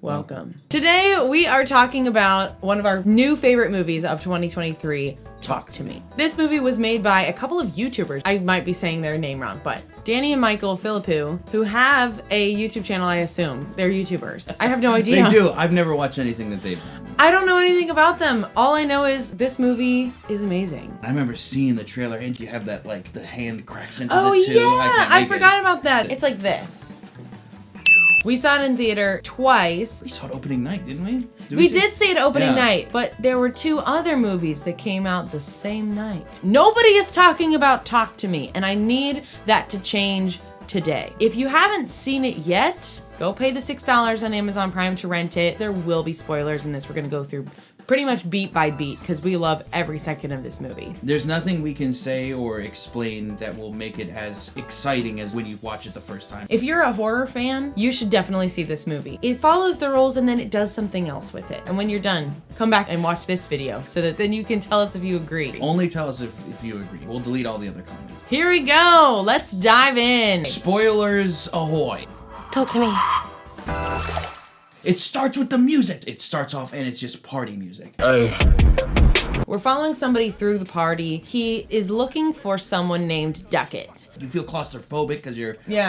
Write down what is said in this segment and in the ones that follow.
Welcome. Today we are talking about one of our new favorite movies of 2023, Talk to Me. This movie was made by a couple of YouTubers. I might be saying their name wrong, but Danny and Michael Philippou, who have a YouTube channel, I assume. They're YouTubers. I have no idea. They do. I've never watched anything that they've done. I don't know anything about them. All I know is this movie is amazing. I remember seeing the trailer and you have that, like, the hand cracks into the two. Yeah, I forgot about that. It's like this. We saw it in theater twice. We saw it opening night, didn't we? We did see it opening night, but there were two other movies that came out the same night. Nobody is talking about Talk to Me, and I need that to change today. If you haven't seen it yet, go pay the $6 on Amazon Prime to rent it. There will be spoilers in this. We're gonna go through pretty much beat by beat because we love every second of this movie. There's nothing we can say or explain that will make it as exciting as when you watch it the first time. If you're a horror fan, you should definitely see this movie. It follows the rules and then it does something else with it. And when you're done, come back and watch this video so that then you can tell us if you agree. Only tell us if you agree. We'll delete all the other comments. Here we go. Let's dive in. Spoilers ahoy. Talk to me. It starts with the music. It starts off and it's just party music. We're following somebody through the party. He is looking for someone named Duckett. You feel claustrophobic because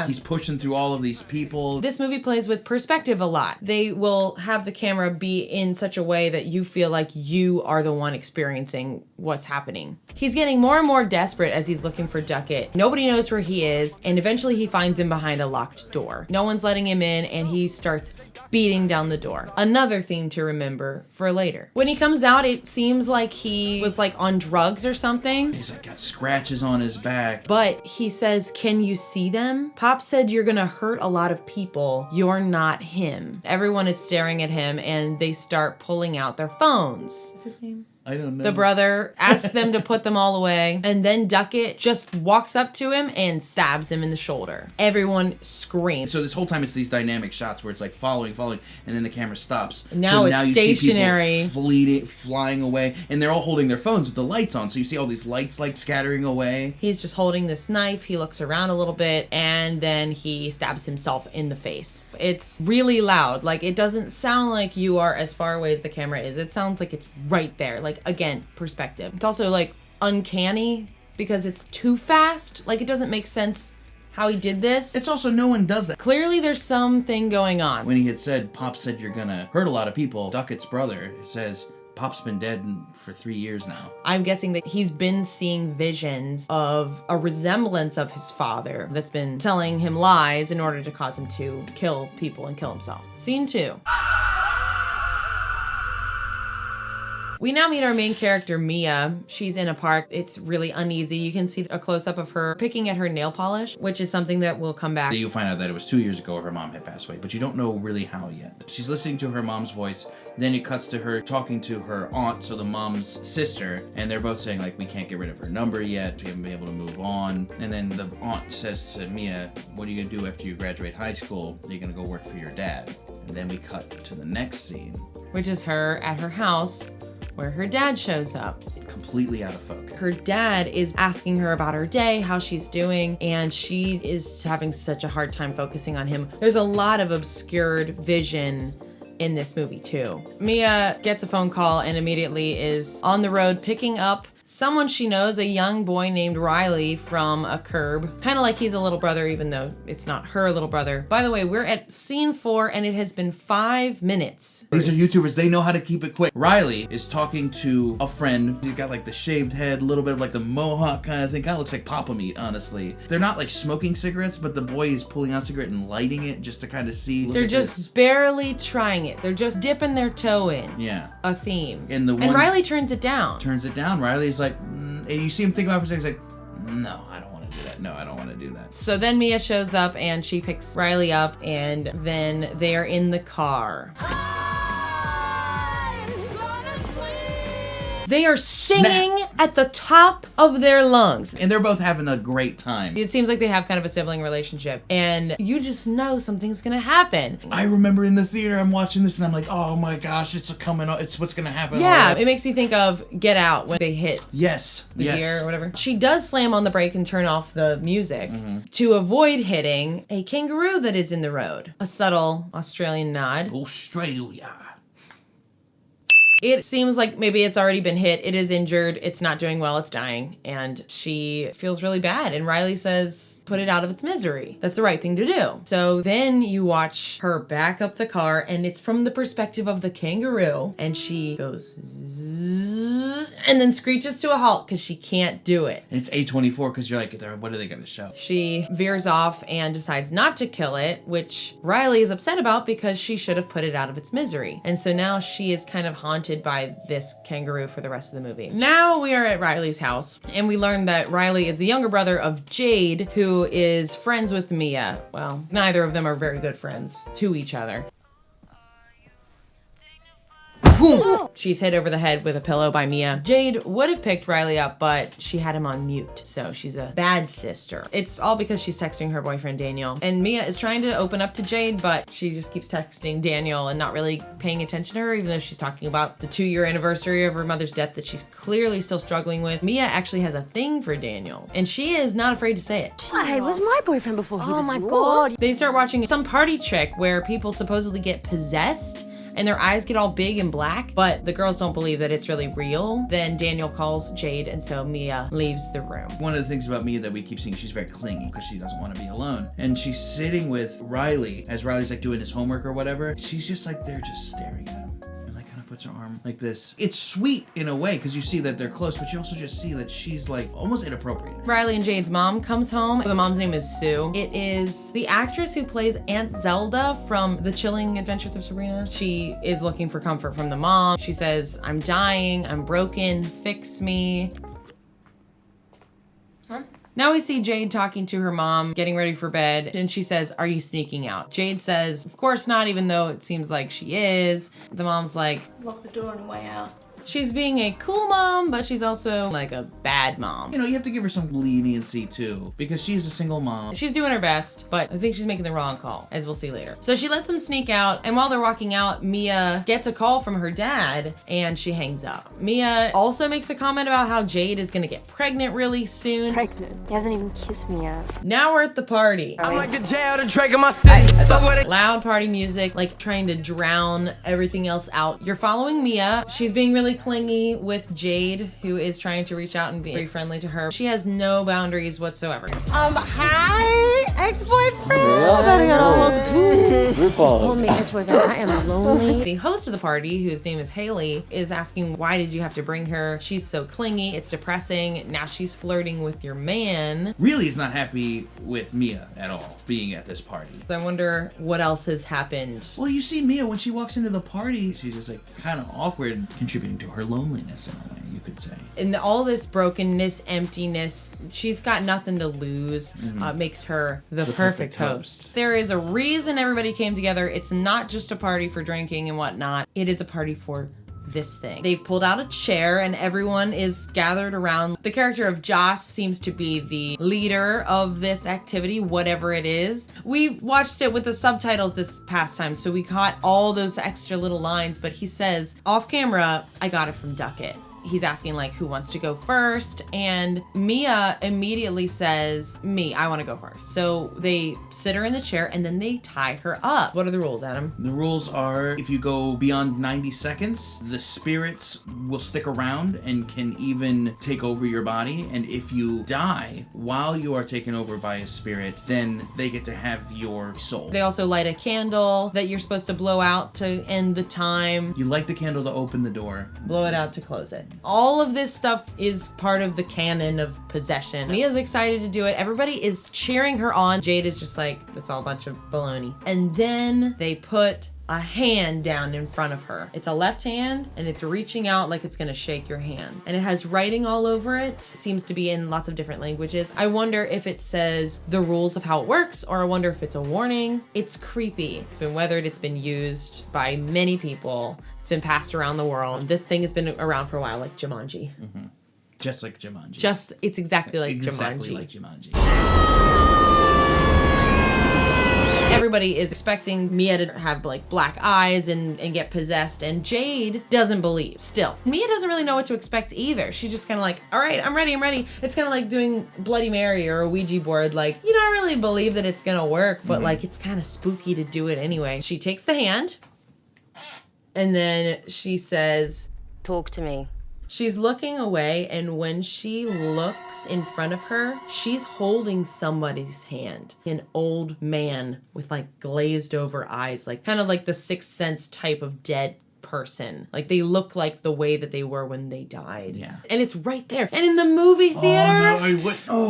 he's pushing through all of these people. This movie plays with perspective a lot. They will have the camera be in such a way that you feel like you are the one experiencing what's happening. He's getting more and more desperate as he's looking for Duckett. Nobody knows where he is, and eventually he finds him behind a locked door. No one's letting him in, and he starts beating down the door. Another theme to remember for later. When he comes out, it seems like he was like on drugs or something. He's like got scratches on his back. But he says, "Can you see them? Pop said you're gonna hurt a lot of people. You're not him." Everyone is staring at him and they start pulling out their phones. What's his name? I don't know. The brother asks them to put them all away, and then Duckett just walks up to him and stabs him in the shoulder. Everyone screams. So this whole time it's these dynamic shots where it's like following, and then the camera stops. Now it's stationary. You see people flying away, and they're all holding their phones with the lights on, so you see all these lights like scattering away. He's just holding this knife, he looks around a little bit, and then he stabs himself in the face. It's really loud. Like, it doesn't sound like you are as far away as the camera is. It sounds like it's right there. Like, again, perspective. It's also like uncanny because it's too fast. Like, it doesn't make sense how he did this. It's also, no one does that. Clearly there's something going on. When he had said, Pop said you're gonna hurt a lot of people, Duckett's brother says, Pop's been dead for 3 years now. I'm guessing that he's been seeing visions of a resemblance of his father that's been telling him lies in order to cause him to kill people and kill himself. Scene 2. We now meet our main character, Mia. She's in a park. It's really uneasy. You can see a close-up of her picking at her nail polish, which is something that will come back. You'll find out that it was 2 years ago her mom had passed away, but you don't know really how yet. She's listening to her mom's voice, then it cuts to her talking to her aunt, so the mom's sister, and they're both saying, like, we can't get rid of her number yet, we haven't been able to move on. And then the aunt says to Mia, what are you gonna do after you graduate high school? You're gonna go work for your dad. And then we cut to the next scene. Which is her at her house, where her dad shows up. Completely out of focus. Her dad is asking her about her day, how she's doing, and she is having such a hard time focusing on him. There's a lot of obscured vision in this movie too. Mia gets a phone call and immediately is on the road picking up someone she knows, a young boy named Riley from a curb. Kind of like he's a little brother, even though it's not her little brother. By the way, we're at scene 4 and it has been 5 minutes. These are YouTubers, they know how to keep it quick. Riley is talking to a friend. He's got like the shaved head, a little bit of like the mohawk kind of thing. Kind of looks like Pumpupthemind, honestly. They're not like smoking cigarettes, but the boy is pulling out a cigarette and lighting it just to kind of see. They're just barely trying it. They're just dipping their toe in. Yeah. A theme. And Riley turns it down. Riley's like, and you see him think about it for a second, he's like, no, I don't want to do that. No, I don't want to do that. So then Mia shows up and she picks Riley up and then they are in the car. They are singing at the top of their lungs. And they're both having a great time. It seems like they have kind of a sibling relationship. And you just know something's gonna happen. I remember in the theater, I'm watching this and I'm like, oh my gosh, it's coming up. It's what's gonna happen. Yeah, it makes me think of Get Out when they hit the yes. gear or whatever. She does slam on the brake and turn off the music to avoid hitting a kangaroo that is in the road. A subtle Australian nod. Australia. It seems like maybe it's already been hit. It is injured. It's not doing well. It's dying. And she feels really bad. And Riley says, put it out of its misery. That's the right thing to do. So then you watch her back up the car and it's from the perspective of the kangaroo. And she goes zzz, and then screeches to a halt because she can't do it. And it's A24 because you're like, what are they going to show? She veers off and decides not to kill it, which Riley is upset about because she should have put it out of its misery. And so now she is kind of haunted by this kangaroo for the rest of the movie. Now we are at Riley's house and we learn that Riley is the younger brother of Jade, who is friends with Mia. Well, neither of them are very good friends to each other. Boom! She's hit over the head with a pillow by Mia. Jade would have picked Riley up, but she had him on mute, so she's a bad sister. It's all because she's texting her boyfriend Daniel. And Mia is trying to open up to Jade, but she just keeps texting Daniel and not really paying attention to her, even though she's talking about the 2-year anniversary of her mother's death that she's clearly still struggling with. Mia actually has a thing for Daniel, and she is not afraid to say it. Hey, was my boyfriend before he was Oh my yours? god. They start watching some party trick where people supposedly get possessed and their eyes get all big and black, but the girls don't believe that it's really real. Then Daniel calls Jade, and so Mia leaves the room. One of the things about Mia that we keep seeing, she's very clingy because she doesn't want to be alone. And she's sitting with Riley as Riley's like doing his homework or whatever. She's just like there, just staring at him. And like kind of puts her arm like this. It's sweet in a way because you see that they're close, but you also just see that she's like almost inappropriate. Riley and Jade's mom comes home. The mom's name is Sue. It is the actress who plays Aunt Zelda from The Chilling Adventures of Sabrina. She is looking for comfort from the mom. She says, I'm dying, I'm broken, fix me. Now we see Jade talking to her mom, getting ready for bed, and she says, are you sneaking out? Jade says, of course not, even though it seems like she is. The mom's like, Lock the door on the way out. she's being a cool mom, but she's also like a bad mom. You know, you have to give her some leniency too because she is a single mom. She's doing her best, but I think she's making the wrong call, as we'll see later. So she lets them sneak out, and while they're walking out, Mia gets a call from her dad, and she hangs up. Mia also makes a comment about how Jade is gonna get pregnant really soon. Pregnant. He hasn't even kissed me yet. Now we're at the party. I'm like the jail, the Drake of my city. So what it Loud party music, like trying to drown everything else out. You're following Mia. She's being really clingy with Jade, who is trying to reach out and be very friendly to her. She has no boundaries whatsoever. Hi, ex-boyfriend. Oh, me ex-boyfriend. I am lonely. The host of the party, whose name is Haley, is asking, why did you have to bring her? She's so clingy, it's depressing. Now she's flirting with your man. Really is not happy with Mia at all being at this party. I wonder what else has happened. Well, you see Mia when she walks into the party, she's just like kind of awkward, contributing to her loneliness in a way, you could say. In all this brokenness, emptiness, she's got nothing to lose. Makes her the perfect host. There is a reason everybody came together. It's not just a party for drinking and whatnot. It is a party for this thing. They've pulled out a chair and everyone is gathered around. The character of Joss seems to be the leader of this activity, whatever it is. We watched it with the subtitles this past time, so we caught all those extra little lines, but he says, off camera, I got it from Duckett. He's asking like, who wants to go first? And Mia immediately says, me, I want to go first. So they sit her in the chair and then they tie her up. What are the rules, Adam? The rules are if you go beyond 90 seconds, the spirits will stick around and can even take over your body. And if you die while you are taken over by a spirit, then they get to have your soul. They also light a candle that you're supposed to blow out to end the time. You light the candle to open the door. Blow it out to close it. All of this stuff is part of the canon of possession. Mia's excited to do it. Everybody is cheering her on. Jade is just like, it's all a bunch of baloney. And then they put a hand down in front of her. It's a left hand and it's reaching out like it's gonna shake your hand. And it has writing all over it. It seems to be in lots of different languages. I wonder if it says the rules of how it works, or I wonder if it's a warning. It's creepy. It's been weathered. It's been used by many people. It's been passed around the world. This thing has been around for a while, like Jumanji. Mm-hmm. Just like Jumanji. It's exactly like exactly Jumanji. like Jumanji. Everybody is expecting Mia to have like black eyes and get possessed, and Jade doesn't believe still. Mia doesn't really know what to expect either. She's just kind of like, all right, I'm ready. It's kind of like doing Bloody Mary or a Ouija board. Like, you don't really believe that it's gonna work, but like it's kind of spooky to do it anyway. She takes the hand and then she says, Talk to me. she's looking away, and when she looks in front of her, she's holding somebody's hand. An old man with like glazed over eyes, like kind of like the Sixth Sense type of dead person. Like they look like the way that they were when they died. Yeah. And it's right there. And in the movie theater,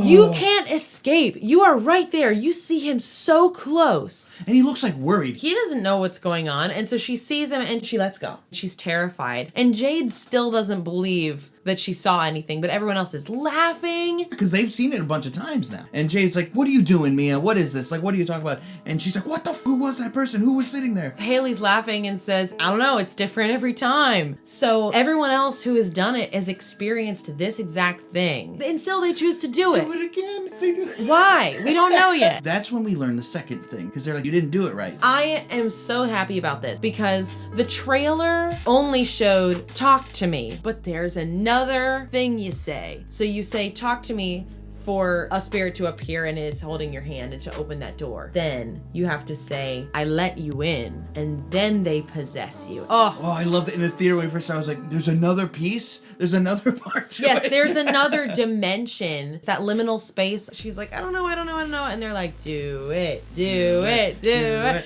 you can't escape. You are right there. You see him so close. And he looks like worried. He doesn't know what's going on. And so she sees him and she lets go. She's terrified. And Jade still doesn't believe that she saw anything, but everyone else is laughing. Because they've seen it a bunch of times now. And Jade's like, what are you doing, Mia? What is this? Like, what are you talking about? And she's like, what the who was that person? Who was sitting there? Haley's laughing and says, I don't know, it's different every time. So everyone else who has done it has experienced this exact thing. And still they choose to do it. Do it again. They do it. Why? We don't know yet. That's when we learn the second thing. Because they're like, you didn't do it right. I am so happy about this because the trailer only showed talk to me, but there's another thing you say. So you say talk to me for a spirit to appear and is holding your hand and to open that door. Then you have to say, I let you in, and then they possess you. Oh, I loved it in the theater when we first saw it. I was like, there's another piece? There's another part to it? yes, there's another dimension. It's that liminal space. She's like, I don't know. And they're like, do it.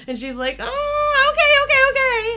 And she's like, oh,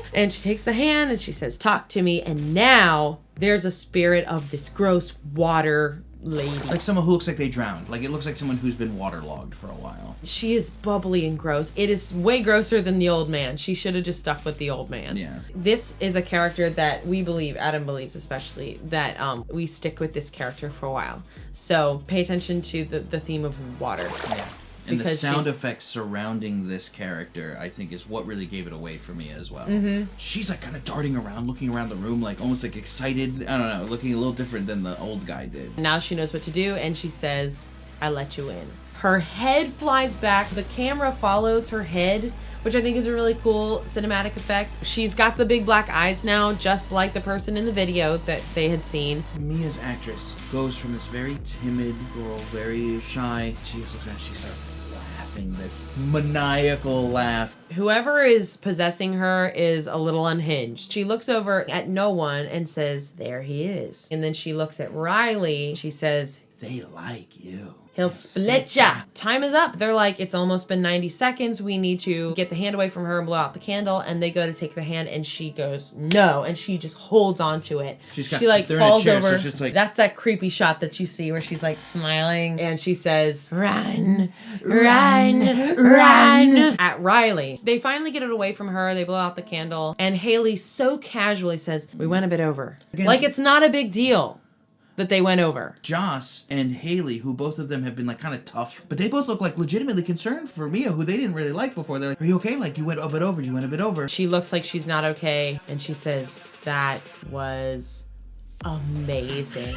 okay. And she takes the hand and she says, talk to me. And now there's a spirit of this gross water lady. Like someone who looks like they drowned. Like it looks like someone who's been waterlogged for a while. She is bubbly and gross. It is way grosser than the old man. She should have just stuck with the old man. Yeah. This is a character that we believe, Adam believes especially, that we stick with this character for a while. So pay attention to the theme of water. Yeah. And the Because sound she's- effects surrounding this character, I think, is what really gave it away for me as well. Mm-hmm. She's like kind of darting around, looking around the room, like almost like excited. I don't know, looking a little different than the old guy did. Now she knows what to do, and she says, I let you in. Her head flies back. The camera follows her head, which I think is a really cool cinematic effect. She's got the big black eyes now, just like the person in the video that they had seen. Mia's actress goes from this very timid girl, very shy. She just looks around, she starts laughing, this maniacal laugh. Whoever is possessing her is a little unhinged. She looks over at no one and says, there he is. And then she looks at Riley. She says, They like you. he'll split ya. Time is up. They're like, it's almost been 90 seconds. We need to get the hand away from her and blow out the candle. And they go to take the hand and she goes, no. And she just holds on to it. She like they're in a falls chair, so over. she's like- That's that creepy shot that you see where she's like smiling. And she says, run, run at Riley. They finally get it away from her. They blow out the candle. And Haley so casually says, we went a bit over. Again- Like it's not a big deal that they went over. Joss and Haley, who both of them have been like kind of tough, but they both look like legitimately concerned for Mia, who they didn't really like before. They're like, are you okay? Like you went a bit over. She looks like she's not okay, and she says, that was amazing.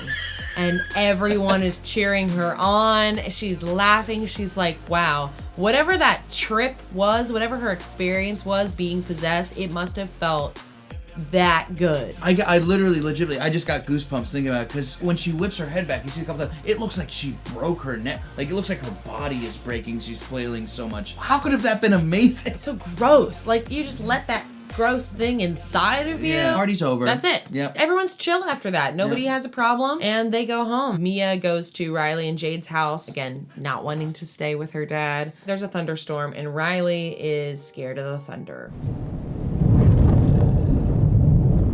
And everyone is cheering her on. She's laughing. She's like, wow, whatever that trip was, whatever her experience was being possessed, it must have felt that good. I literally, legitimately, I just got goosebumps thinking about it, because when she whips her head back, you see a couple times, it looks like she broke her neck. Like, it looks like her body is breaking. She's flailing so much. How could have that been amazing? So gross. Like, you just let that gross thing inside of you. Yeah, party's over. That's it. Yep. Everyone's chill after that. Nobody Yep. has a problem, and they go home. Mia goes to Riley and Jade's house, again, not wanting to stay with her dad. There's a thunderstorm, and Riley is scared of the thunder.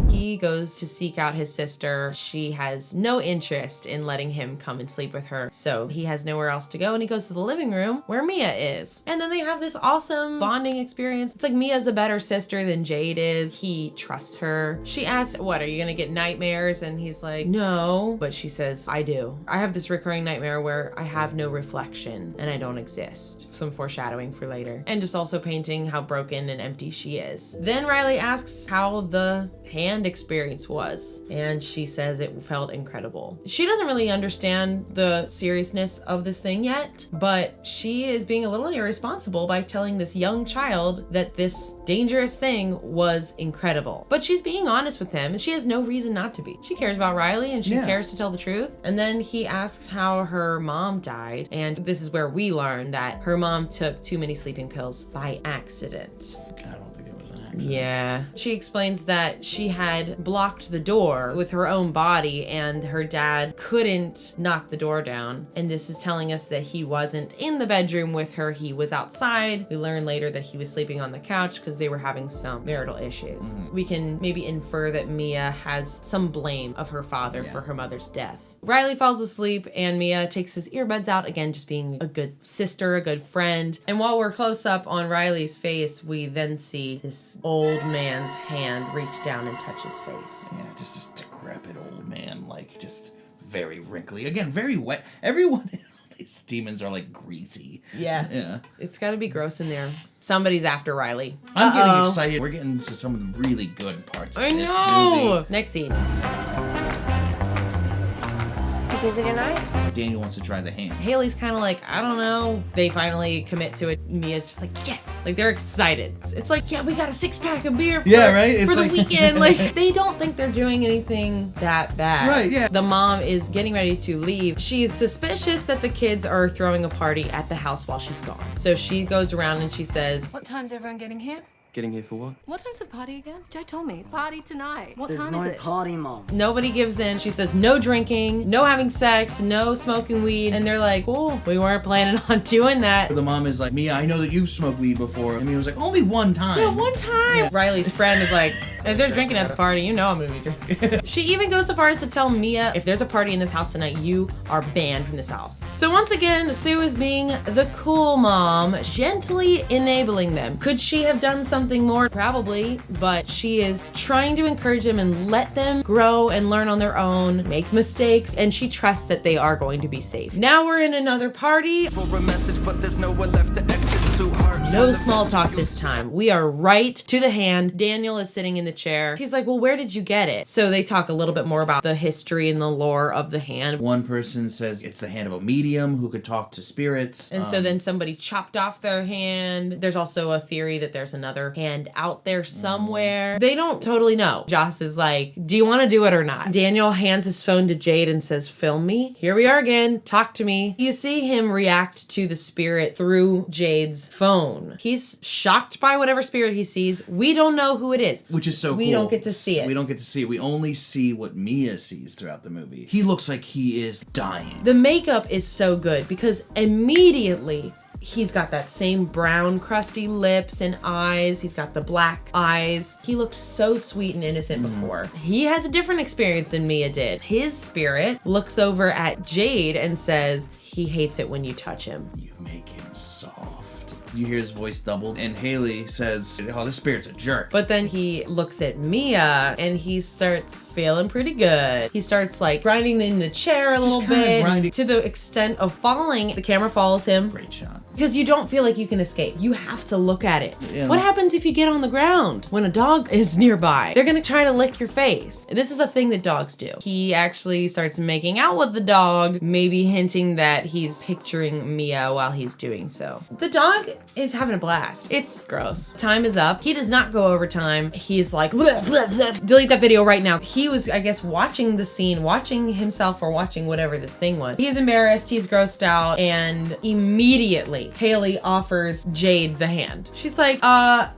He he goes to seek out his sister, she has no interest in letting him come and sleep with her. So he has nowhere else to go, and he goes to the living room where Mia is. And then they have this awesome bonding experience. It's like Mia's a better sister than Jade is. He trusts her. She asks, what, are you gonna get nightmares? And he's like, no. But she says, I do. I have this recurring nightmare where I have no reflection and I don't exist. Some foreshadowing for later. And just also painting how broken and empty she is. Then Riley asks how the hand experience was, and she says it felt incredible. She doesn't really understand the seriousness of this thing yet, but she is being a little irresponsible by telling this young child that this dangerous thing was incredible. But she's being honest with him, and she has no reason not to be. She cares about Riley, and she cares to tell the truth. And then he asks how her mom died, and this is where we learn that her mom took too many sleeping pills by accident. I don't think it was an accident. Yeah. She explains that she had blocked the door with her own body and her dad couldn't knock the door down. And this is telling us that he wasn't in the bedroom with her, he was outside. We learn later that he was sleeping on the couch because they were having some marital issues. We can maybe infer that Mia has some blame of her father for her mother's death. Riley falls asleep and Mia takes his earbuds out, again just being a good sister, a good friend. And while we're close up on Riley's face, we then see this old man's hand reach down and touch his face. Yeah, just this decrepit old man, like just very wrinkly. Again, very wet. Everyone, these demons are like greasy. Yeah. It's gotta be gross in there. Somebody's after Riley. I'm getting excited. We're getting to some of the really good parts of this movie. Next scene. Busy tonight? Daniel wants to try the hand. Haley's kind of like, I don't know. They finally commit to it. Mia's just like, yes. Like, they're excited. It's like, yeah, we got a 6-pack of beer for the weekend. Like, they don't think they're doing anything that bad. Right, yeah. The mom is getting ready to leave. She's suspicious that the kids are throwing a party at the house while she's gone. So she goes around and she says, What time's everyone getting here? Getting here for what? What time's the party again? Jade told me. Party tonight. What There's time no is it? party, Mom. nobody gives in. She says no drinking, no having sex, no smoking weed. And they're like, cool, we weren't planning on doing that. The mom is like, Mia, I know that you've smoked weed before. And Mia was like, only one time. Yeah, one time. Riley's friend is like, if there's drinking at the party, you know I'm gonna be drinking. She even goes so far as to tell Mia, if there's a party in this house tonight, you are banned from this house. So once again, Sue is being the cool mom, gently enabling them. Could she have done something more? Probably, but she is trying to encourage them and let them grow and learn on their own, make mistakes, and she trusts that they are going to be safe. Now we're in another party. For a message, but there's nowhere left to exit. Too hard. No small talk this time. We are right to the hand. Daniel is sitting in the chair. He's like, well, where did you get it? So they talk a little bit more about the history and the lore of the hand. One person says it's the hand of a medium who could talk to spirits. And so then somebody chopped off their hand. There's also a theory that there's another hand out there somewhere. They don't totally know. Joss is like, do you want to do it or not? Daniel hands his phone to Jade and says, film me. Here we are again. Talk to me. You see him react to the spirit through Jade's phone. He's shocked by whatever spirit he sees. We don't know who it is. Which is so cool. We don't get to see it. We don't get to see it. We only see what Mia sees throughout the movie. He looks like he is dying. The makeup is so good because immediately he's got that same brown crusty lips and eyes. He's got the black eyes. He looked so sweet and innocent before. He has a different experience than Mia did. His spirit looks over at Jade and says he hates it when you touch him. You make him soft. You hear his voice doubled, and Haley says, oh, this spirit's a jerk. But then he looks at Mia and he starts feeling pretty good. He starts like grinding in the chair a little bit grinding. to the extent of falling. The camera follows him. Great shot. Because you don't feel like you can escape. You have to look at it. Yeah. What happens if you get on the ground when a dog is nearby? They're gonna try to lick your face. This is a thing that dogs do. He actually starts making out with the dog, maybe hinting that he's picturing Mia while he's doing so. The dog is having a blast. It's gross. Time is up. He does not go over time. He's like, bleh, bleh, bleh. Delete that video right now. He was, I guess, watching the scene, watching himself or watching whatever this thing was. He's embarrassed, he's grossed out, and immediately Haley. Haley offers Jade the hand. She's like,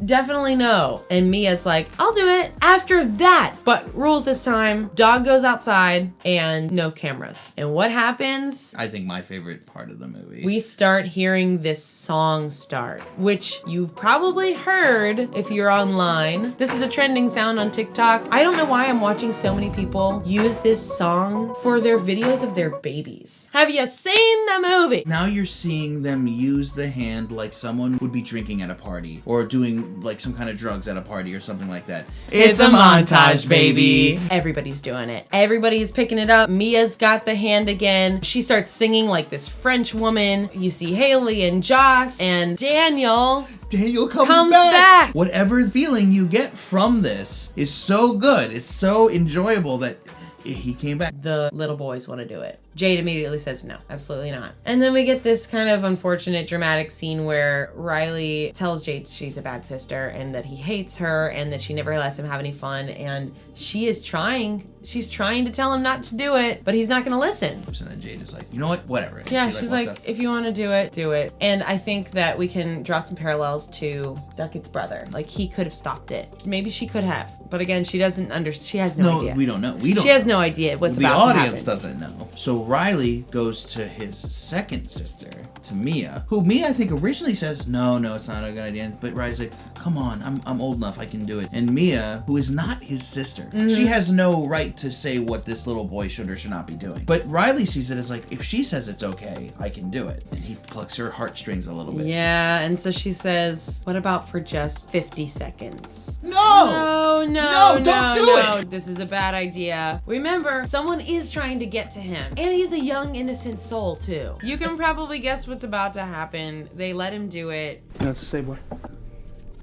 definitely no. And Mia's like, I'll do it after that. But rules this time, dog goes outside and no cameras. And what happens? I think my favorite part of the movie. We start hearing this song start, which you've probably heard if you're online. This is a trending sound on TikTok. I don't know why I'm watching so many people use this song for their videos of their babies. Have you seen the movie? Now you're seeing them use the hand like someone would be drinking at a party or doing like some kind of drugs at a party or something like that. It's a montage, baby. Everybody's doing it. Everybody's picking it up. Mia's got the hand again. She starts singing like this French woman. You see Haley and Joss and Daniel. Daniel comes back. Whatever feeling you get from this is so good. It's so enjoyable that he came back. The little boys want to do it. Jade immediately says no, absolutely not. And then we get this kind of unfortunate dramatic scene where Riley tells Jade she's a bad sister and that he hates her and that she never lets him have any fun. And she's trying to tell him not to do it, but he's not gonna listen. And then Jade is like, you know what, whatever. And yeah, she's like, if you want to do it, do it. And I think that we can draw some parallels to Duckett's brother. Like, he could have stopped it. Maybe she could have. But again, she doesn't understand. She has no idea. We don't know. She has no idea what's about to happen. The audience doesn't know. So Riley goes to his second sister, to Mia, who Mia I think originally says, no, it's not a good idea. But Riley's like, come on, I'm old enough, I can do it. And Mia, who is not his sister, she has no right to say what this little boy should or should not be doing. But Riley sees it as like, if she says it's okay, I can do it. And he plucks her heartstrings a little bit. Yeah, and so she says, what about for just 50 seconds? No, don't do it. This is a bad idea. Remember, someone is trying to get to him. And he's a young, innocent soul, too. You can probably guess what's about to happen. They let him do it. You know what to say, boy?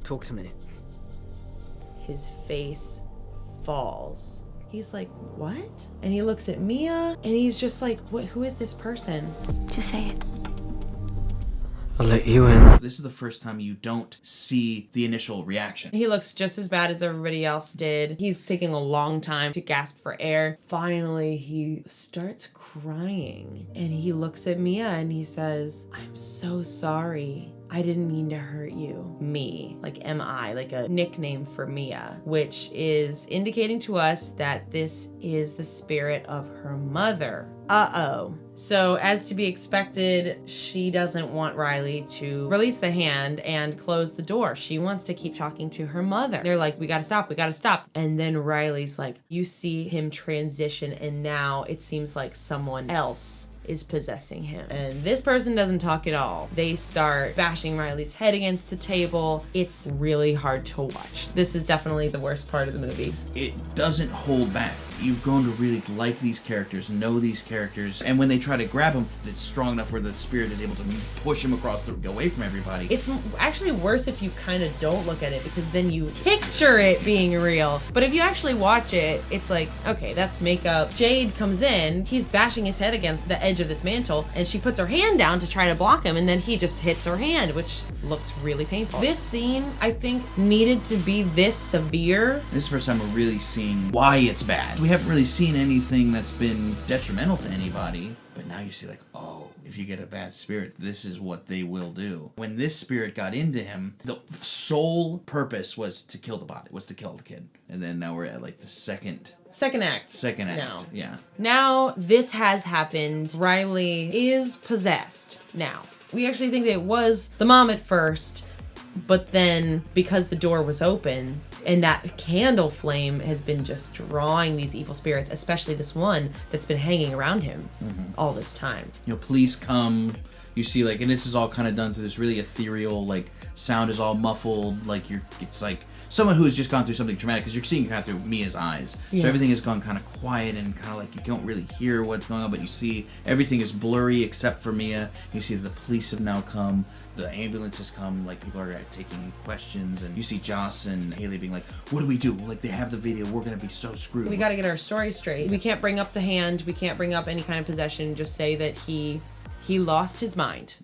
Talk to me. His face falls. He's like, what? And he looks at Mia, and he's just like, what? Who is this person? Just say it. I'll let you in. This is the first time you don't see the initial reaction. He looks just as bad as everybody else did. He's taking a long time to gasp for air. Finally, he starts crying, and he looks at Mia, and he says, I'm so sorry. I didn't mean to hurt you. Me, like M-I, like a nickname for Mia, which is indicating to us that this is the spirit of her mother. Uh-oh. So as to be expected, she doesn't want Riley to release the hand and close the door. She wants to keep talking to her mother. They're like, we gotta stop. And then Riley's like, you see him transition, and now it seems like someone else is possessing him. And this person doesn't talk at all. They start bashing Riley's head against the table. It's really hard to watch. This is definitely the worst part of the movie. It doesn't hold back. You've grown to really like these characters, know these characters, and when they try to grab him, it's strong enough where the spirit is able to push him across, away from everybody. It's actually worse if you kind of don't look at it, because then you picture it being real. But if you actually watch it, it's like, okay, that's makeup. Jade comes in, he's bashing his head against the edge of this mantle, and she puts her hand down to try to block him, and then he just hits her hand, which looks really painful. This scene, I think, needed to be this severe. This is the first time we're really seeing why it's bad. We haven't really seen anything that's been detrimental to anybody, but now you see like, oh, if you get a bad spirit, this is what they will do. When this spirit got into him, the sole purpose was to kill the body, was to kill the kid. And then now we're at like the second act. Now. Yeah. Now this has happened. Riley is possessed now. We actually think that it was the mom at first, but then because the door was open and that candle flame has been just drawing these evil spirits, especially this one that's been hanging around him all this time. You know, police come. You see, like, and this is all kind of done through this really ethereal, like, sound is all muffled, like, it's like someone who has just gone through something traumatic, because you're seeing kind of through Mia's eyes. Yeah. So everything has gone kind of quiet and kind of like you don't really hear what's going on, but you see everything is blurry except for Mia. You see the police have now come, the ambulance has come, like, people are taking questions, and you see Joss and Haley being like, what do we do? Like, they have the video, we're going to be so screwed. We got to get our story straight. We can't bring up the hand, we can't bring up any kind of possession, just say that he lost his mind.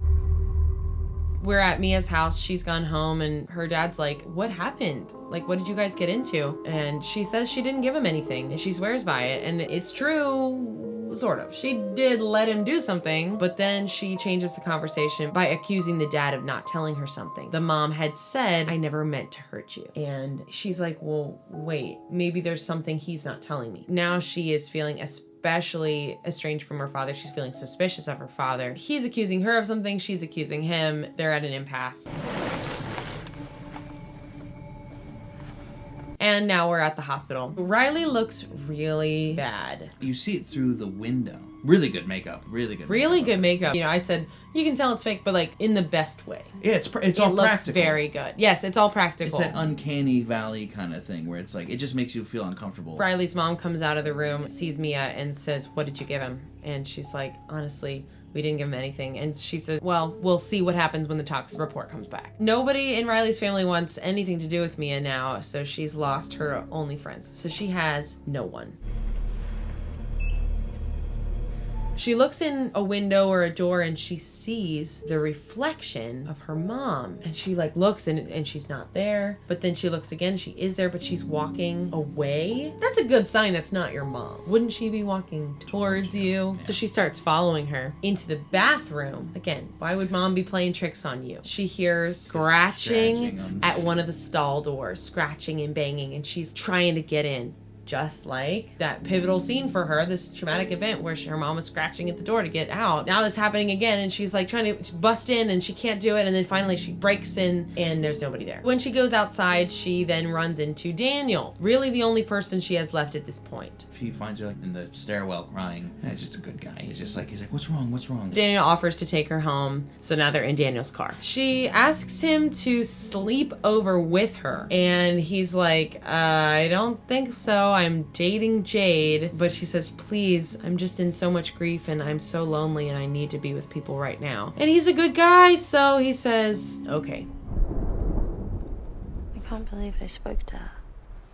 We're at Mia's house. She's gone home, and her dad's like, what happened? Like, what did you guys get into? And she says she didn't give him anything, and she swears by it. And it's true. sort of. She did let him do something, but then she changes the conversation by accusing the dad of not telling her something. The mom had said, I never meant to hurt you. And she's like, well, wait, maybe there's something he's not telling me. Now she is feeling especially estranged from her father. She's feeling suspicious of her father. He's accusing her of something. She's accusing him. They're at an impasse. And now we're at the hospital. Riley looks really bad. You see it through the window. Really good makeup. Really good. Really good makeup. You know, I said you can tell it's fake, but like in the best way. Yeah, it's all it looks practical. Very good. Yes, it's all practical. It's that uncanny valley kind of thing where it's like it just makes you feel uncomfortable. Riley's mom comes out of the room, sees Mia, and says, "What did you give him?" And she's like, "Honestly, we didn't give him anything." And she says, well, we'll see what happens when the tox report comes back. Nobody in Riley's family wants anything to do with Mia now, so she's lost her only friends. So she has no one. She looks in a window or a door and she sees the reflection of her mom. And she like looks and she's not there. But then she looks again, she is there, but she's walking away. That's a good sign that's not your mom. Wouldn't she be walking towards you? So she starts following her into the bathroom. Again, why would mom be playing tricks on you? She hears scratching at one of the stall doors, scratching and banging, and she's trying to get in. Just like that pivotal scene for her, this traumatic event where her mom was scratching at the door to get out. Now it's happening again and she's like trying to bust in and she can't do it, and then finally she breaks in and there's nobody there. When she goes outside, she then runs into Daniel. Really the only person she has left at this point. She finds her like in the stairwell crying. And he's just a good guy. He's like, what's wrong? What's wrong? Daniel offers to take her home, so now they're in Daniel's car. She asks him to sleep over with her and he's like, I don't think so. I'm dating Jade. But she says, please, I'm just in so much grief and I'm so lonely and I need to be with people right now. And he's a good guy, so he says, okay. I can't believe I spoke to her.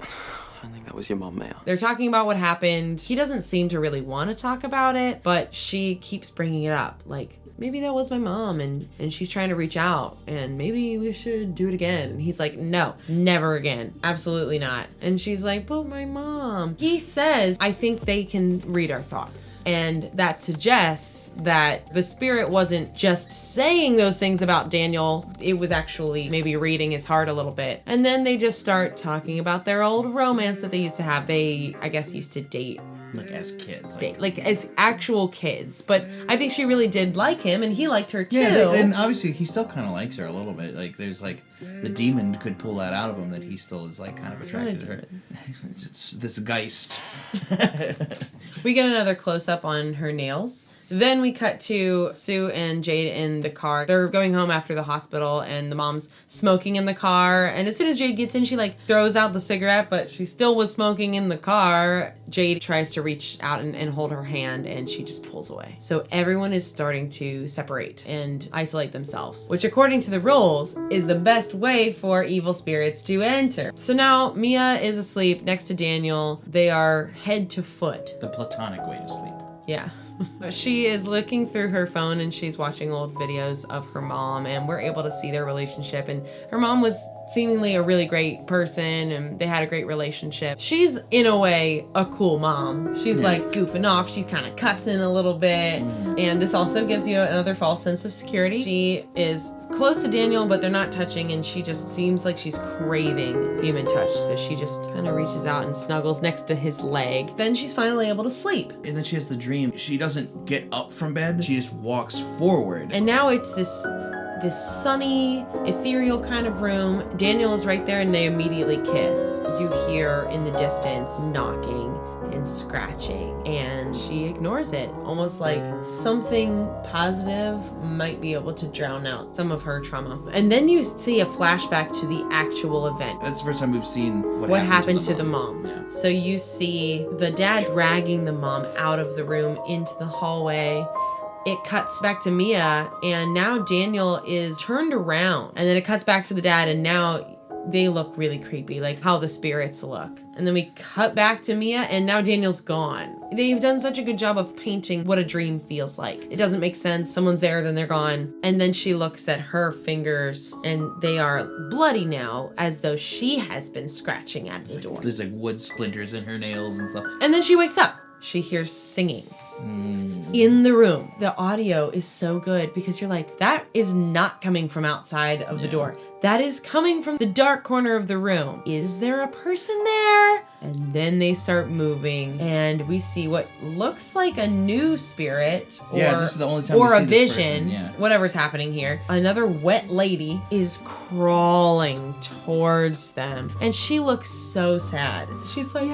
I think that was your mom, Maya. They're talking about what happened. He doesn't seem to really want to talk about it, but she keeps bringing it up. Like, maybe that was my mom and she's trying to reach out and maybe we should do it again. And he's like, no, never again. Absolutely not. And she's like, but my mom. He says, I think they can read our thoughts. And that suggests that the spirit wasn't just saying those things about Daniel. It was actually maybe reading his heart a little bit. And then they just start talking about their old romance that they used to have. They, I guess, used to date. Like as kids. Like as actual kids. But I think she really did like him and he liked her too. Yeah, and obviously he still kind of likes her a little bit. Like there's like the demon could pull that out of him that he still is like kind of attracted to her. It's this Geist. We get another close up on her nails. Then we cut to Sue and Jade in the car. They're going home after the hospital and the mom's smoking in the car. And as soon as Jade gets in, she like throws out the cigarette, but she still was smoking in the car. Jade tries to reach out and hold her hand and she just pulls away. So everyone is starting to separate and isolate themselves, which according to the rules is the best way for evil spirits to enter. So now Mia is asleep next to Daniel. They are head to foot. The platonic way to sleep. Yeah. She is looking through her phone and she's watching old videos of her mom and we're able to see their relationship, and her mom was seemingly a really great person and they had a great relationship. She's in a way a cool mom. She's like goofing off. She's kind of cussing a little bit. And this also gives you another false sense of security. She is close to Daniel, but they're not touching, and she just seems like she's craving human touch. So she just kind of reaches out and snuggles next to his leg. Then she's finally able to sleep. And then she has the dream. She doesn't get up from bed. She just walks forward. And now it's this sunny, ethereal kind of room. Daniel is right there and they immediately kiss. You hear in the distance knocking and scratching, and she ignores it, almost like something positive might be able to drown out some of her trauma. And then you see a flashback to the actual event. That's the first time we've seen what happened to the mom. So you see the dad dragging the mom out of the room into the hallway. It cuts back to Mia, and now Daniel is turned around. And then it cuts back to the dad, and now they look really creepy, like how the spirits look. And then we cut back to Mia, and now Daniel's gone. They've done such a good job of painting what a dream feels like. It doesn't make sense. Someone's there, then they're gone. And then she looks at her fingers, and they are bloody now, as though she has been scratching at the door. There's like wood splinters in her nails and stuff. And then she wakes up. She hears singing. in the room. The audio is so good because you're like, that is not coming from outside of the door. That is coming from the dark corner of the room. Is there a person there? And then they start moving, and we see what looks like a new spirit, or, this is the only time or we a see this vision. person, Whatever's happening here. Another wet lady is crawling towards them, and she looks so sad. She's like,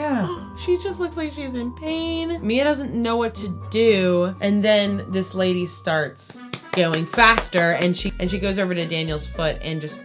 she just looks like she's in pain. Mia doesn't know what to do, and then this lady starts going faster, and she goes over to Daniel's foot and just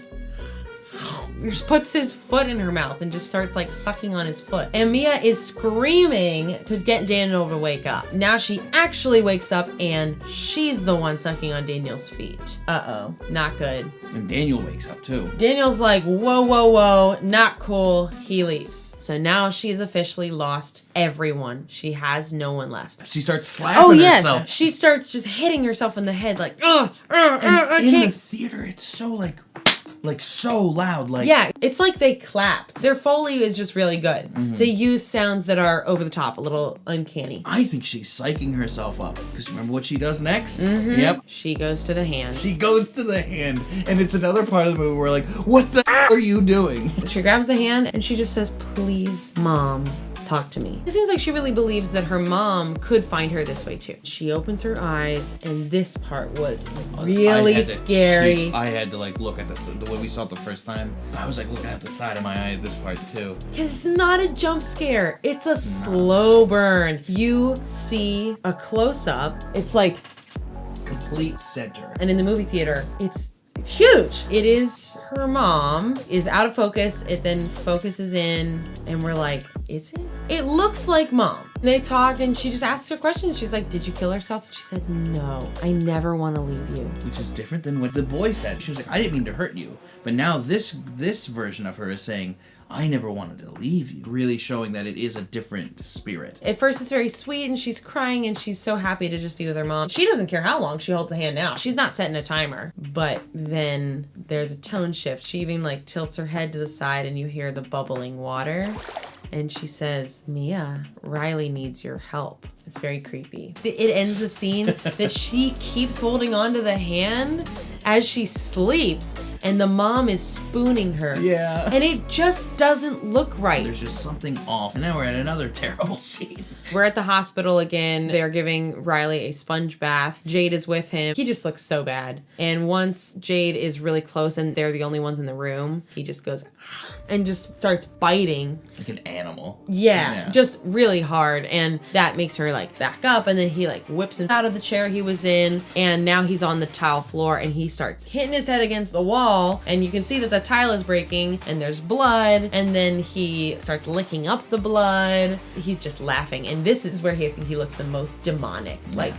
puts his foot in her mouth and just starts like sucking on his foot. And Mia is screaming to get Daniel to wake up. Now she actually wakes up and she's the one sucking on Daniel's feet. Uh-oh, not good. And Daniel wakes up too. Daniel's like, whoa, whoa, whoa, not cool. He leaves. So now she's officially lost everyone. She has no one left. She starts slapping herself. She starts just hitting herself in the head like, in the theater, it's so like so loud. Like, yeah, it's like they clapped. Their Foley is just really good. They use sounds that are over the top, a little uncanny. I think she's psyching herself up. Because remember what she does next? Yep. She goes to the hand. She goes to the hand. And it's another part of the movie where we're like, what the are you doing? She grabs the hand and she just says, please, Mom, talk to me. It seems like she really believes that her mom could find her this way too. She opens her eyes, and this part was really scary. I had to like look at the way we saw it the first time. I was like looking at the side of my eye at this part too. Because it's not a jump scare. It's a slow burn. You see a close-up. It's like complete center. And in the movie theater, it's huge. It is her mom is out of focus. It then focuses in, and we're like, is it? It looks like Mom. They talk, and she just asks her questions. She's like, did you kill herself? And she said, no, I never want to leave you. Which is different than what the boy said. She was like, I didn't mean to hurt you. But now this version of her is saying, I never wanted to leave you. Really showing that it is a different spirit. At first it's very sweet, and she's crying, and she's so happy to just be with her mom. She doesn't care how long she holds the hand now. She's not setting a timer. But then there's a tone shift. She even like tilts her head to the side, and you hear the bubbling water. And she says, Mia, Riley needs your help. It's very creepy. It ends the scene that she keeps holding onto the hand as she sleeps, and the mom is spooning her. Yeah. And it just doesn't look right. There's just something off. And then we're at another terrible scene. We're at the hospital again. They're giving Riley a sponge bath. Jade is with him. He just looks so bad. And once Jade is really close and they're the only ones in the room, he just goes and just starts biting. Like an animal. Yeah, just really hard. And that makes her like back up, and then he like whips him out of the chair he was in, and now he's on the tile floor, and he starts hitting his head against the wall, and you can see that the tile is breaking, and there's blood, and then he starts licking up the blood. He's just laughing, and this is where he looks the most demonic, like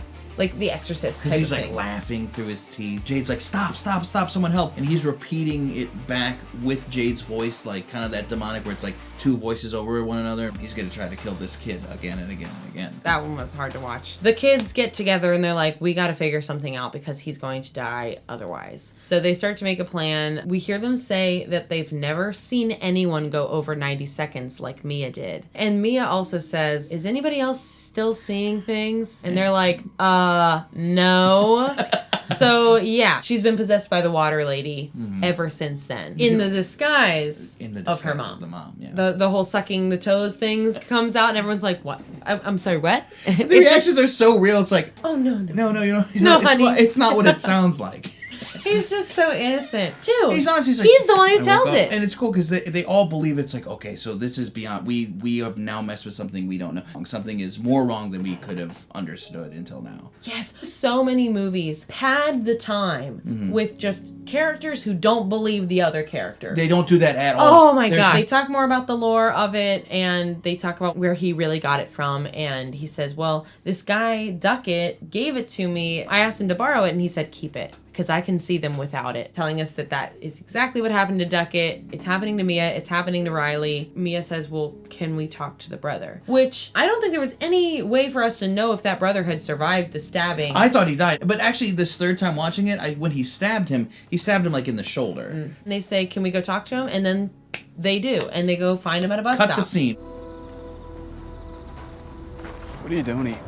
The Exorcist type of thing. Because he's like laughing through his teeth. Jade's like, stop, stop, stop, someone help. And he's repeating it back with Jade's voice, like kind of that demonic where it's like two voices over one another. He's gonna try to kill this kid again and again and again. That one was hard to watch. The kids get together and they're like, we gotta figure something out because he's going to die otherwise. So they start to make a plan. We hear them say that they've never seen anyone go over 90 seconds like Mia did. And Mia also says, is anybody else still seeing things? And they're like, no. So yeah, she's been possessed by the water lady ever since then. In the disguise of her mom. Of the mom, yeah. The whole sucking the toes things comes out, and everyone's like, what? I'm sorry, what? The reactions are so real. It's like, oh no, you know, no, honey. It's not what it sounds like. He's just so innocent. Dude, he's honestly like, he's the one who tells it. And it's cool because they all believe it's like, okay, so this is beyond, we have now messed with something we don't know. Something is more wrong than we could have understood until now. Yes, so many movies pad the time with just characters who don't believe the other character. They don't do that at all. Oh my god. They talk more about the lore of it, and they talk about where he really got it from, and he says, well, this guy, Duckett, gave it to me. I asked him to borrow it, and he said, keep it, because I can see them without it. Telling us that is exactly what happened to Duckett. It's happening to Mia. It's happening to Riley. Mia says, well, can we talk to the brother? Which, I don't think there was any way for us to know if that brother had survived the stabbing. I thought he died. But actually, this third time watching it, when he stabbed him like in the shoulder. And they say, can we go talk to him? And then they do. And they go find him at a bus stop. Cut the scene. What are you doing here?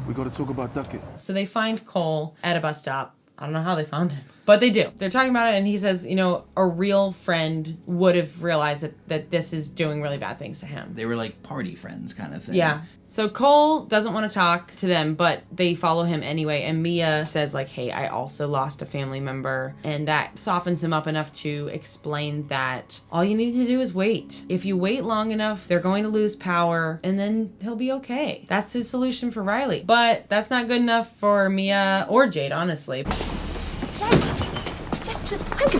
We gotta talk about Duckett. So they find Cole at a bus stop. I don't know how they found him, but they do. They're talking about it, and he says, you know, a real friend would have realized that this is doing really bad things to him. They were like party friends kind of thing. Yeah. So Cole doesn't want to talk to them, but they follow him anyway. And Mia says, like, hey, I also lost a family member. And that softens him up enough to explain that all you need to do is wait. If you wait long enough, they're going to lose power, and then he'll be okay. That's his solution for Riley. But that's not good enough for Mia or Jade, honestly. Jade, just wait.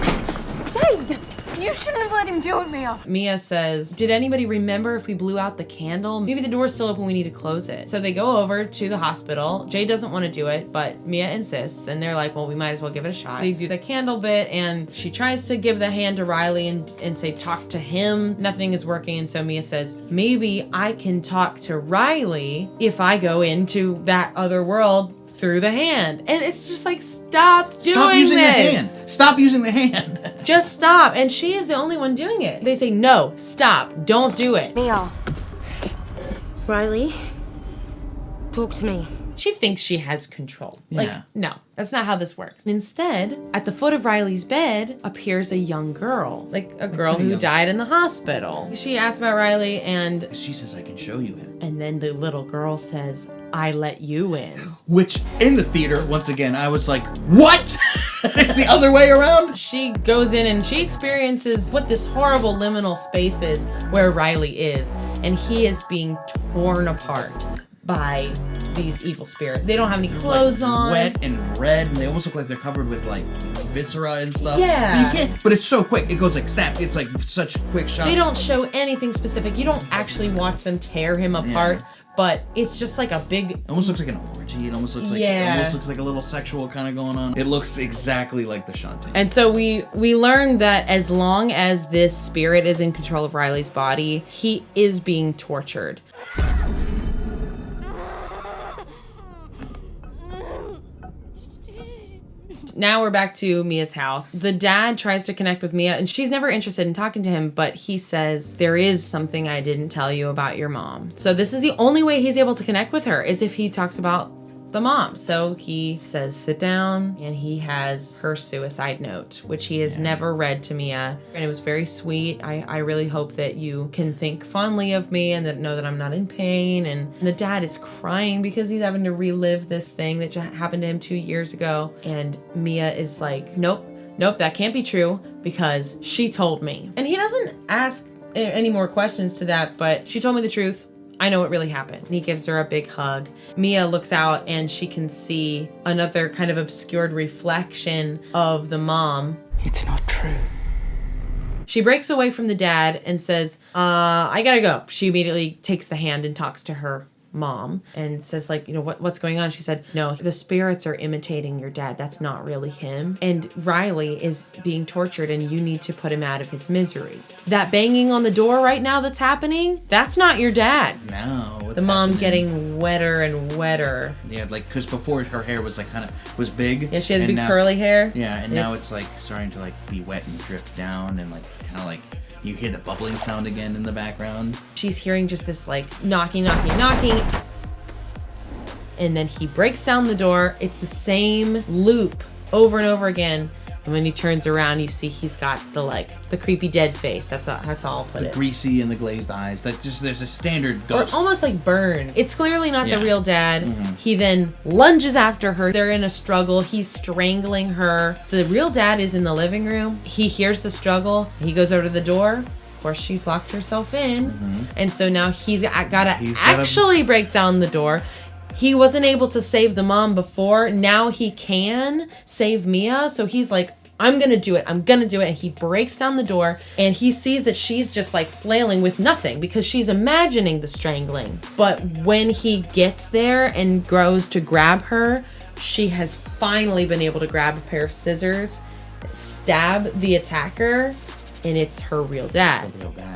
Jade, you shouldn't have let him do it, Mia. Mia says, did anybody remember if we blew out the candle? Maybe the door's still open, we need to close it. So they go over to the hospital. Jade doesn't want to do it, but Mia insists, and they're like, well, we might as well give it a shot. They do the candle bit, and she tries to give the hand to Riley and say, talk to him. Nothing is working, and so Mia says, maybe I can talk to Riley if I go into that other world through the hand. And it's just like, stop using the hand. Stop using the hand. Just stop. And she is the only one doing it. They say, no, stop. Don't do it. Mia. Riley, talk to me. She thinks she has control. Yeah. Like, no, that's not how this works. Instead, at the foot of Riley's bed appears a young girl. Like a girl who died in the hospital. She asks about Riley, and she says, I can show you him. And then the little girl says, I let you in. Which, in the theater, once again, I was like, what? It's the other way around? She goes in and she experiences what this horrible liminal space is where Riley is. And he is being torn apart by these evil spirits. They don't have any clothes on. Wet and red, and they almost look like they're covered with like viscera and stuff. Yeah. But it's so quick. It goes like snap. It's like such quick shots. They don't show anything specific. You don't actually watch them tear him apart. Yeah. But it's just like a big... It almost looks like an orgy. It almost looks like it almost looks like a little sexual kind of going on. It looks exactly like the Shanti. And so we learn that as long as this spirit is in control of Riley's body, he is being tortured. Now we're back to Mia's house. The dad tries to connect with Mia, and she's never interested in talking to him, but he says, there is something I didn't tell you about your mom. So this is the only way he's able to connect with her, is if he talks about the mom. So he says, sit down, and he has her suicide note, which he has never read to Mia. And it was very sweet. I really hope that you can think fondly of me and that know that I'm not in pain. And the dad is crying because he's having to relive this thing that happened to him 2 years ago. And Mia is like, nope, that can't be true because she told me. And he doesn't ask any more questions to that, but she told me the truth. I know what really happened. And he gives her a big hug. Mia looks out and she can see another kind of obscured reflection of the mom. It's not true. She breaks away from the dad and says, I gotta go. She immediately takes the hand and talks to her mom and says, like, you know, what's going on? She said, no, the spirits are imitating your dad. That's not really him. And Riley is being tortured and you need to put him out of his misery. That banging on the door right now that's happening, that's not your dad. No. The mom getting wetter and wetter. Yeah, like, because before her hair was like was big. Yeah, she had big curly hair. Yeah, and now it's like starting to like be wet and drip down and like kind of like you hear the bubbling sound again in the background. She's hearing just this like knocking. And then he breaks down the door. It's the same loop over and over again. And when he turns around, you see he's got the creepy dead face. That's all I'll put it. The greasy and the glazed eyes. There's a standard ghost. Or almost like burn. It's clearly not the real dad. Mm-hmm. He then lunges after her. They're in a struggle. He's strangling her. The real dad is in the living room. He hears the struggle. He goes over to the door. Of course, she's locked herself in. Mm-hmm. And so now he's got to actually break down the door. He wasn't able to save the mom before. Now he can save Mia. So he's like, I'm going to do it. And he breaks down the door and he sees that she's just like flailing with nothing because she's imagining the strangling. But when he gets there and goes to grab her, she has finally been able to grab a pair of scissors, stab the attacker, and it's her real dad.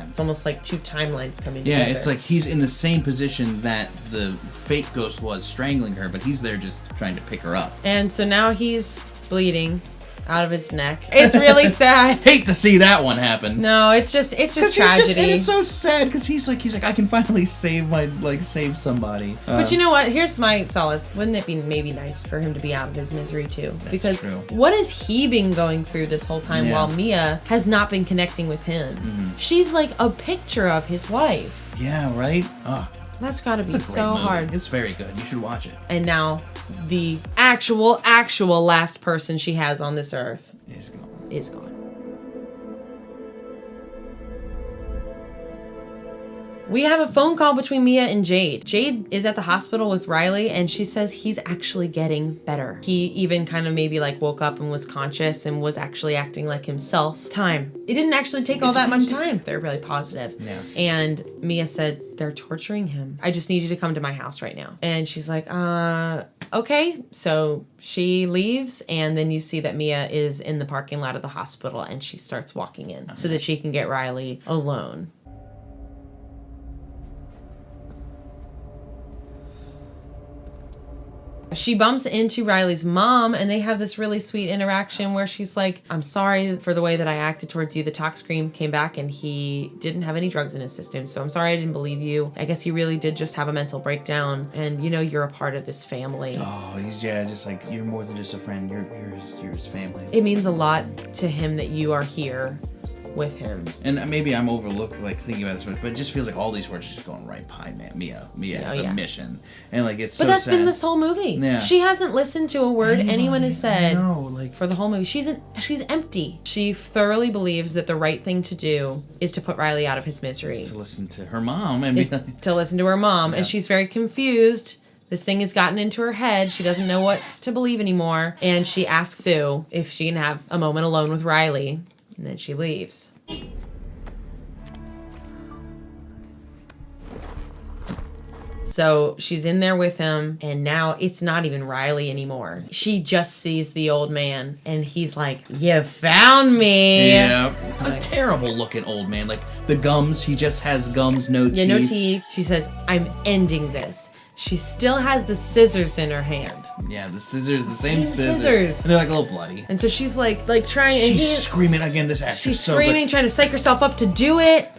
It's almost like two timelines coming together. Yeah, it's like he's in the same position that the fake ghost was strangling her, but he's there just trying to pick her up. And so now he's bleeding out of his neck. It's really sad. Hate to see that one happen. No, it's just tragedy. And it's so sad because he's like, I can finally save somebody. But you know what? Here's my solace. Wouldn't it be maybe nice for him to be out of his misery too? Because true. What has he been going through this whole time while Mia has not been connecting with him? Mm-hmm. She's like a picture of his wife. Yeah, right? That's gotta be so hard. It's very good. You should watch it. And now the actual last person she has on this earth is gone. We have a phone call between Mia and Jade. Jade is at the hospital with Riley and she says he's actually getting better. He even kind of maybe like woke up and was conscious and was actually acting like himself. Time. It didn't actually take all that much time. They're really positive. Yeah. And Mia said, they're torturing him. I just need you to come to my house right now. And she's like, okay. So she leaves and then you see that Mia is in the parking lot of the hospital and she starts walking in so that she can get Riley alone. She bumps into Riley's mom and they have this really sweet interaction where she's like, I'm sorry for the way that I acted towards you. The tox scream came back and he didn't have any drugs in his system. So I'm sorry I didn't believe you. I guess he really did just have a mental breakdown and you know, you're a part of this family. Oh, he's just like, you're more than just a friend. You're his family. It means a lot to him that you are here with him. And maybe I'm overlooked, like, thinking about this much, but it just feels like all these words are just going right by Mia. Mia has a mission. And, like, it's so sad. But that's been this whole movie. Yeah. She hasn't listened to a word anyone has said like, for the whole movie. She's empty. She thoroughly believes that the right thing to do is to put Riley out of his misery. To listen to her mom. And to listen to her mom. And she's very confused. This thing has gotten into her head. She doesn't know what to believe anymore. And she asks Sue if she can have a moment alone with Riley. And then she leaves. So she's in there with him, and now it's not even Riley anymore. She just sees the old man, and he's like, you found me. Yeah. A terrible looking old man. Like, the gums, he just has gums, no teeth. Yeah, no teeth. She says, I'm ending this. She still has the scissors in her hand. Yeah, the scissors, the same scissors. And they're like a little bloody. And so she's like trying. She's screaming again. This actress. She's screaming, trying to psych herself up to do it.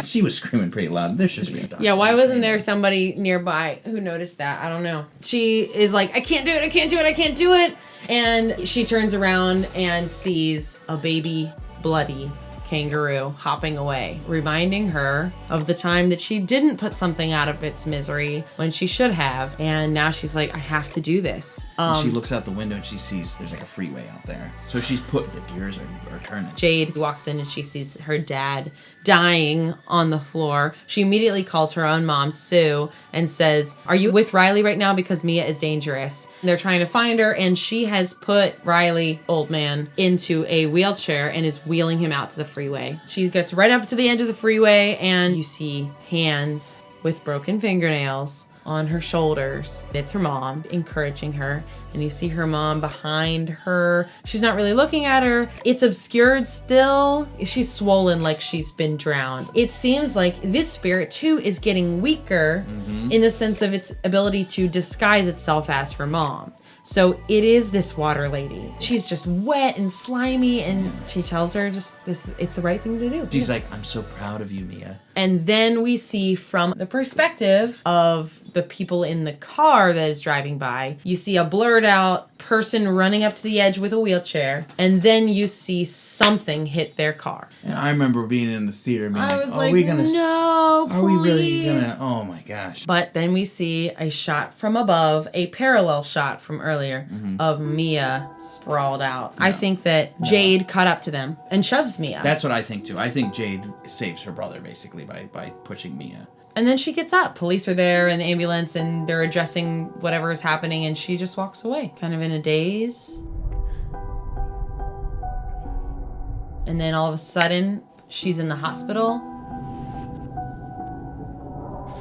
She was screaming pretty loud. There should be a doctor. Yeah, why wasn't there somebody nearby who noticed that? I don't know. She is like, I can't do it. I can't do it. I can't do it. And she turns around and sees a baby bloody kangaroo hopping away, reminding her of the time that she didn't put something out of its misery when she should have. And now she's like, I have to do this. She looks out the window and she sees there's like a freeway out there. So she's put, the gears are turning. Jade walks in and she sees her dad dying on the floor. She immediately calls her own mom, Sue, and says, are you with Riley right now? Because Mia is dangerous. And they're trying to find her, and she has put Riley, old man, into a wheelchair and is wheeling him out to the freeway. She gets right up to the end of the freeway, and you see hands with broken fingernails on her shoulders. It's her mom encouraging her, and you see her mom behind her. She's not really looking at her. It's obscured still. She's swollen like she's been drowned. It seems like this spirit too is getting weaker in the sense of its ability to disguise itself as her mom. So it is this water lady. She's just wet and slimy, and she tells her it's the right thing to do. She's like, I'm so proud of you, Mia. And then we see from the perspective of the people in the car that is driving by, you see a blurred out person running up to the edge with a wheelchair, and then you see something hit their car. And I remember being in the theater and being I was are we gonna no, are we really gonna, oh my gosh. But then we see a shot from above, a parallel shot from earlier of Mia sprawled out. I think that Jade caught up to them and shoves Mia. That's what I think too. I think Jade saves her brother basically by pushing Mia. And then she gets up. Police are there in the ambulance and they're addressing whatever is happening, and she just walks away, kind of in a daze. And then all of a sudden, she's in the hospital.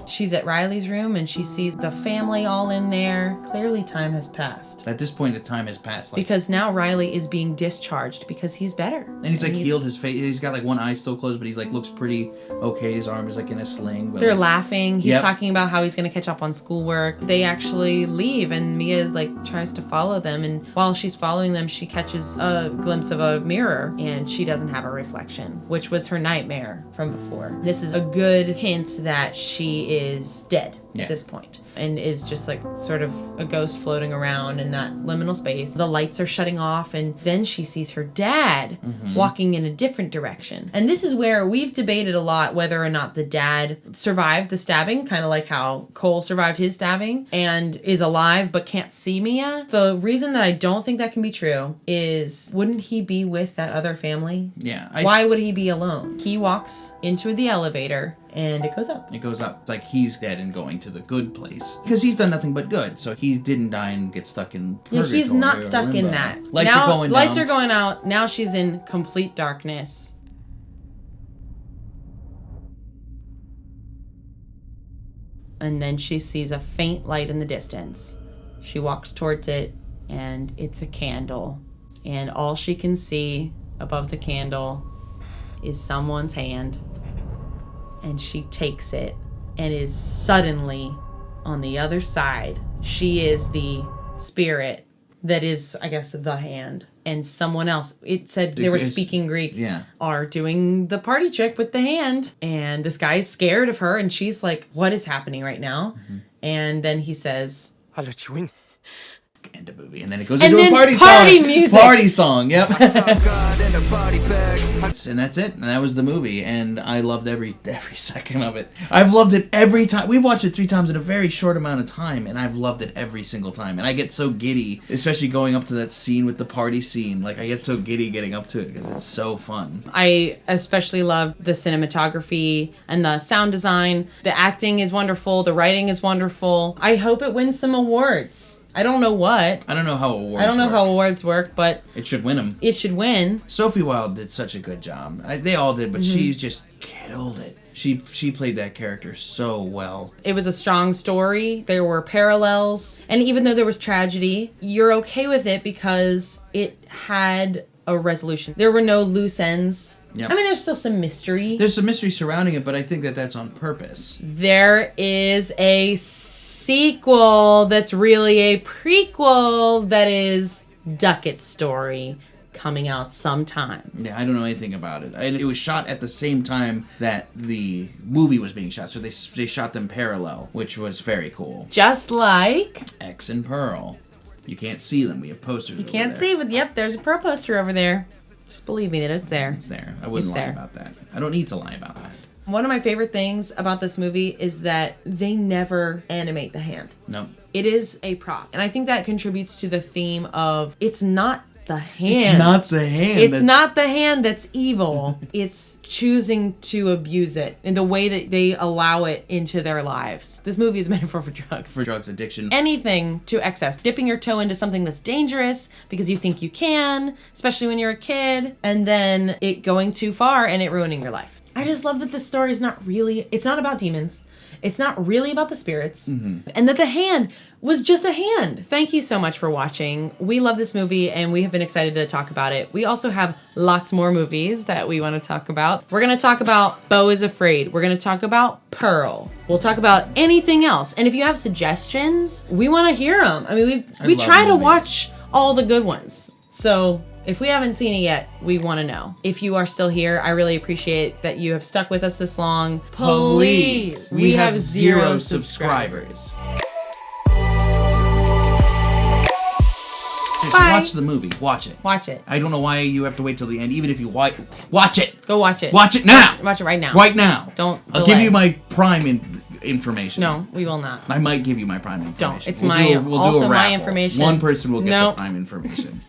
She's at Riley's room and she sees the family all in there. Clearly time has passed. At this point, the time has passed. Because now Riley is being discharged because he's better. And he's like healed his face. He's got like one eye still closed, but he's like looks pretty okay. His arm is like in a sling. But, they're like, laughing. He's talking about how he's going to catch up on schoolwork. They actually leave and Mia is like tries to follow them. And while she's following them, she catches a glimpse of a mirror and she doesn't have a reflection, which was her nightmare from before. This is a good hint that she is dead at this point and is just like sort of a ghost floating around in that liminal space. The lights are shutting off and then she sees her dad walking in a different direction. And this is where we've debated a lot whether or not the dad survived the stabbing, kind of like how Cole survived his stabbing and is alive but can't see Mia. The reason that I don't think that can be true is wouldn't he be with that other family? Yeah. Why would he be alone? He walks into the elevator and it goes up. It goes up. It's like he's dead and going to the good place. Because he's done nothing but good. So he didn't die and get stuck in purgatory. He's not or stuck limbo. in that. Lights now, are going down. Lights are going out. Now she's in complete darkness. And then she sees a faint light in the distance. She walks towards it and it's a candle. And all she can see above the candle is someone's hand. And she takes it and is suddenly on the other side. She is the spirit that is, I guess, the hand. And someone else, it said they were speaking Greek, are doing the party trick with the hand. And this guy is scared of her and she's like, what is happening right now? And then he says, I'll let you in. End of movie, and then it goes into a party song. Music. Party song, yep. And that's it. And that was the movie, and I loved every second of it. I've loved it every time. We've watched it 3 times in a very short amount of time, and I've loved it every single time. And I get so giddy, especially going up to that scene with the party scene. Like, I get so giddy getting up to it because it's so fun. I especially love the cinematography and the sound design. The acting is wonderful. The writing is wonderful. I hope it wins some awards. I don't know what. I don't know how awards work, but it should win them. It should win. Sophie Wilde did such a good job. They all did, but she just killed it. She played that character so well. It was a strong story. There were parallels. And even though there was tragedy, you're okay with it because it had a resolution. There were no loose ends. Yep. I mean, there's still some mystery. There's some mystery surrounding it, but I think that that's on purpose. There is a sequel that's really a prequel that is Duckett's story coming out sometime. Yeah, I don't know anything about it. And it was shot at the same time that the movie was being shot, so they shot them parallel, which was very cool. Just like X and Pearl. You can't see them. We have posters. You can't see, but yep, there's a Pearl poster over there. Just believe me that it's there. It's there. I wouldn't lie about that. I don't need to lie about that. One of my favorite things about this movie is that they never animate the hand. No. It is a prop. And I think that contributes to the theme of it's not the hand. It's not the hand. It's not the hand that's evil. It's choosing to abuse it in the way that they allow it into their lives. This movie is a metaphor for drugs. For drugs addiction. Anything to excess. Dipping your toe into something that's dangerous because you think you can, especially when you're a kid, and then it going too far and it ruining your life. I just love that this story is it's not about demons. It's not really about the spirits. Mm-hmm. And that the hand was just a hand. Thank you so much for watching. We love this movie and we have been excited to talk about it. We also have lots more movies that we want to talk about. We're going to talk about Beau is Afraid. We're going to talk about Pearl. We'll talk about anything else. And if you have suggestions, we want to hear them. I mean, we try to watch all the good ones. So if we haven't seen it yet, we want to know. If you are still here, I really appreciate that you have stuck with us this long. Please, we have 0 subscribers. Watch the movie. Watch it. Watch it. I don't know why you have to wait till the end. Even if you watch it. Go watch it. Watch it now. Watch it right now. Right now. Don't I'll give you my Prime information. No, we will not. I might give you my Prime information. Don't. It's we'll do a raffle. My information. One person will get the Prime information.